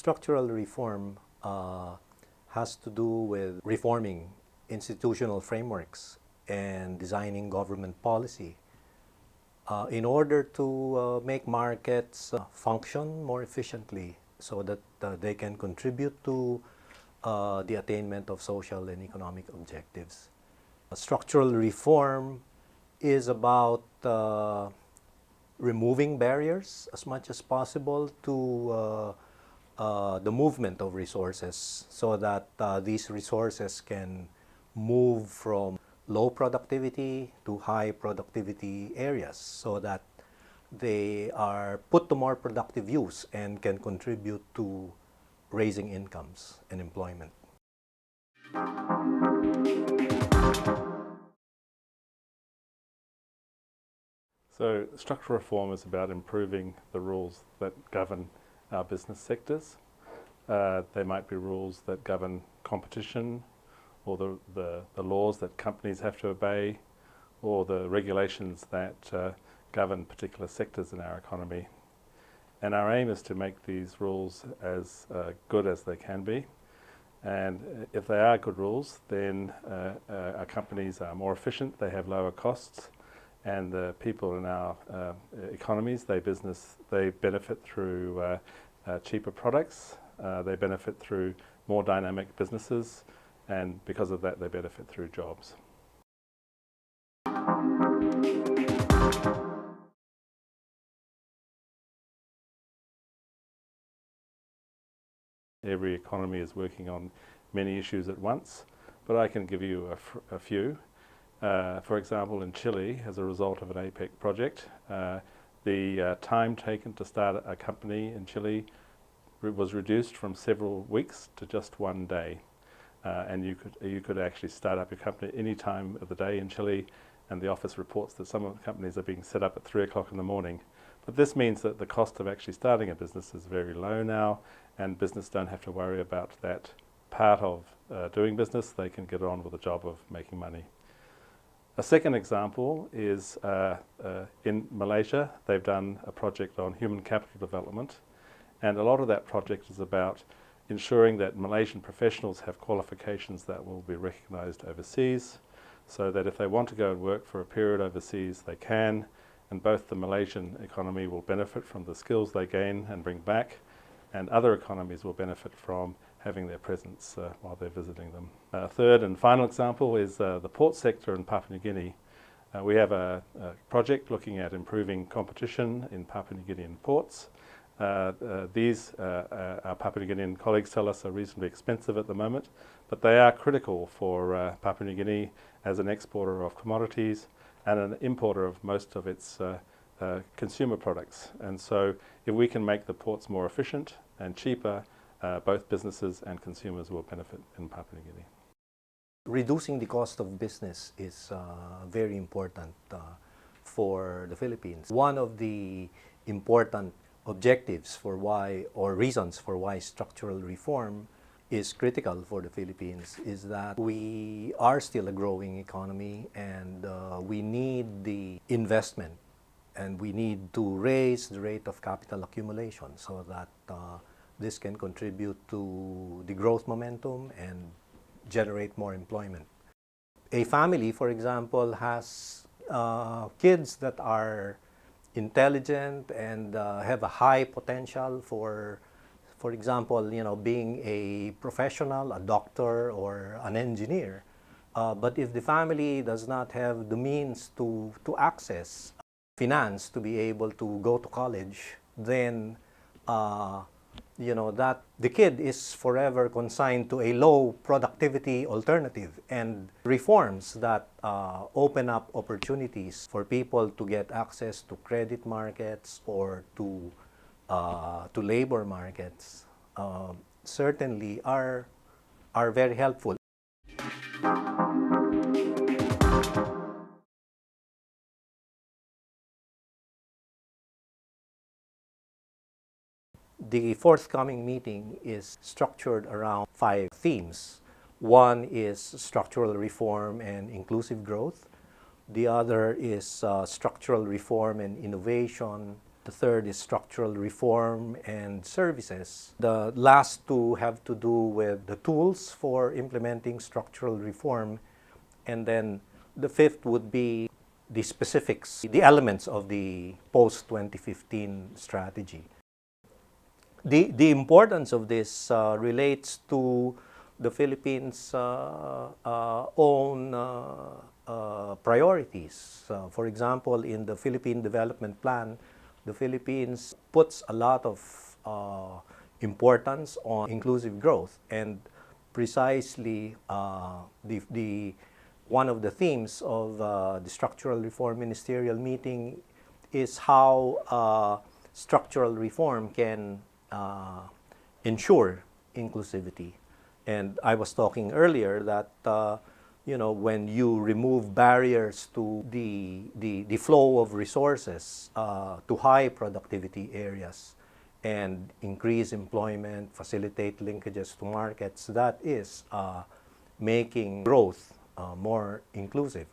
Structural reform has to do with reforming institutional frameworks and designing government policy in order to make markets function more efficiently so that they can contribute to the attainment of social and economic objectives. Structural reform is about removing barriers as much as possible to the movement of resources so that these resources can move from low productivity to high productivity areas so that they are put to more productive use and can contribute to raising incomes and employment. So structural reform is about improving the rules that govern our business sectors. They might be rules that govern competition, or the laws that companies have to obey, or the regulations that govern particular sectors in our economy. And our aim is to make these rules as good as they can be. And if they are good rules, then our companies are more efficient, they have lower costs, and the people in our economies, they benefit through cheaper products, they benefit through more dynamic businesses, and because of that they benefit through jobs. Every economy is working on many issues at once, but I can give you a few. For example, in Chile, as a result of an APEC project, the time taken to start a company in Chile was reduced from several weeks to just one day. And you could actually start up your company any time of the day in Chile, and the office reports that some of the companies are being set up at 3 o'clock in the morning. But this means that the cost of actually starting a business is very low now, and business don't have to worry about that part of doing business. They can get on with the job of making money. A second example is in Malaysia. They've done a project on human capital development, and a lot of that project is about ensuring that Malaysian professionals have qualifications that will be recognized overseas, so that if they want to go and work for a period overseas, they can, and both the Malaysian economy will benefit from the skills they gain and bring back, and other economies will benefit from having their presence while they're visiting them. Third and final example is the port sector in Papua New Guinea. We have a project looking at improving competition in Papua New Guinean ports. These, our Papua New Guinean colleagues tell us, are reasonably expensive at the moment, but they are critical for Papua New Guinea as an exporter of commodities and an importer of most of its consumer products. And so if we can make the ports more efficient and cheaper, both businesses and consumers will benefit in Papua New Guinea. Reducing the cost of business is very important for the Philippines. One of the important objectives for why, or reasons for why, structural reform is critical for the Philippines is that we are still a growing economy, and we need the investment, and we need to raise the rate of capital accumulation so that this can contribute to the growth momentum and generate more employment. A family, for example, has kids that are intelligent and have a high potential for example, being a professional, a doctor, or an engineer. But if the family does not have the means to access finance to be able to go to college, then that the kid is forever consigned to a low productivity alternative. And reforms that open up opportunities for people to get access to credit markets or to labor markets certainly are very helpful. The forthcoming meeting is structured around 5 themes. One is structural reform and inclusive growth. The other is structural reform and innovation. The third is structural reform and services. The last two have to do with the tools for implementing structural reform. And then the fifth would be the specifics, the elements of the post-2015 strategy. The importance of this relates to the Philippines' own priorities. For example, in the Philippine Development Plan, the Philippines puts a lot of importance on inclusive growth, and precisely one of the themes of the Structural Reform Ministerial Meeting is how structural reform can ensure inclusivity. And I was talking earlier that when you remove barriers to the flow of resources to high productivity areas and increase employment, facilitate linkages to markets, that is making growth more inclusive.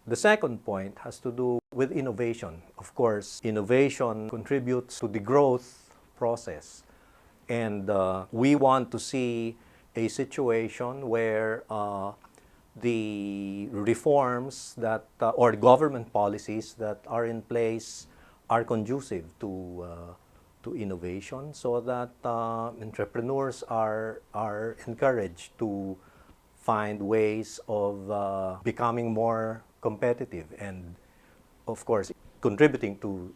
The second point has to do with innovation. Of course, innovation contributes to the growth process. And we want to see a situation where the reforms that or government policies that are in place are conducive to innovation, so that entrepreneurs are encouraged to find ways of becoming more competitive and, of course, contributing to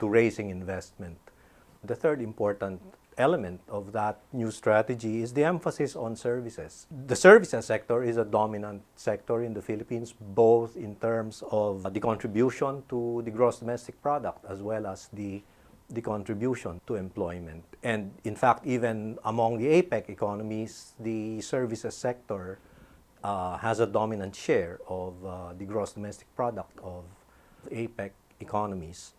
raising investment. The third important element of that new strategy is the emphasis on services. The services sector is a dominant sector in the Philippines, both in terms of the contribution to the gross domestic product as well as the contribution to employment. And in fact, even among the APEC economies, the services sector has a dominant share of the gross domestic product of APEC economies.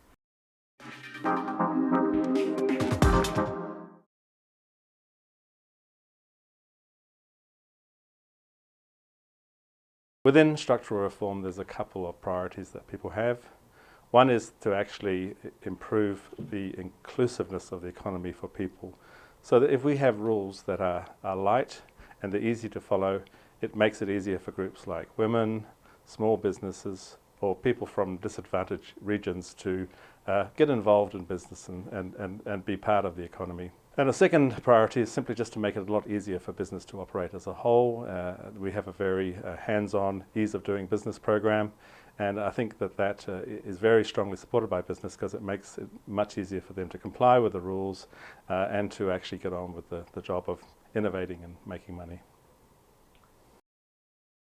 Within structural reform, there's a couple of priorities that people have. One is to actually improve the inclusiveness of the economy for people, so that if we have rules that are light and they're easy to follow, it makes it easier for groups like women, small businesses, or people from disadvantaged regions to get involved in business and be part of the economy. And a second priority is simply just to make it a lot easier for business to operate as a whole. We have a very hands-on ease of doing business program, and I think that is very strongly supported by business, because it makes it much easier for them to comply with the rules and to actually get on with the job of innovating and making money.